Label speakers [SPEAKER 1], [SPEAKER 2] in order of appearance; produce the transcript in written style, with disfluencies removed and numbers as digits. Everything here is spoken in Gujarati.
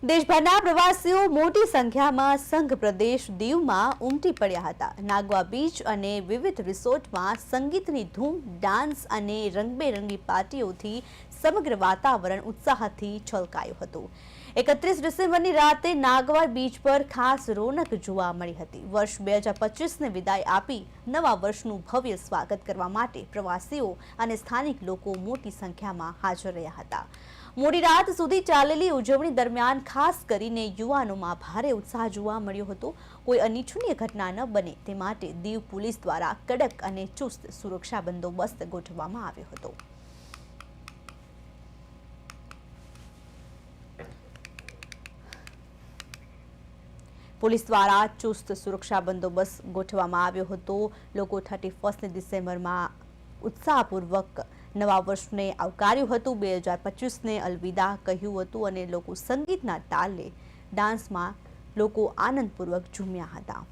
[SPEAKER 1] દેશભરના પ્રવાસીઓ મોટી સંખ્યામાં સંઘ પ્રદેશ દીવમાં ઉમટી પડ્યા હતા। નાગવા બીચ અને વિવિધ રિસોર્ટમાં સંગીતની ધૂમ, ડાન્સ અને રંગબેરંગી પાર્ટીઓથી સમગ્ર વાતાવરણ ઉત્સાહથી છલકાયું હતું। 31 ડિસેમ્બરની રાતે નાગવા બીચ પર ખાસ રોનક જોવા મળી હતી। વર્ષ 2025ને વિદાય આપી નવા વર્ષનું ભવ્ય સ્વાગત કરવા માટે પ્રવાસીઓ અને સ્થાનિક લોકો મોટી સંખ્યામાં હાજર રહ્યા હતા। મોડી રાત સુધી ચાલેલી ઉજવણી દરમિયાન ખાસ કરીને યુવાનોમાં ભારે ઉત્સાહ જોવા મળ્યો હતો। કોઈ અનિચ્છનીય ઘટના ન બને તે માટે દીવ પોલીસ દ્વારા કડક અને ચુસ્ત સુરક્ષા બંદોબસ્ત ગોઠવવામાં આવ્યો હતો। પોલીસ દ્વારા ચુસ્ત સુરક્ષા બંદોબસ્ત ગોઠવવામાં આવ્યો હતો। લોકો 31 ડિસેમ્બરમાં ઉત્સાહપૂર્વક નવા વર્ષને આવકાર્યું હતું। 2025ને અલવિદા કહ્યું હતું અને લોકો સંગીતના તાલે ડાન્સમાં લોકો આનંદપૂર્વક ઝૂમ્યા હતા।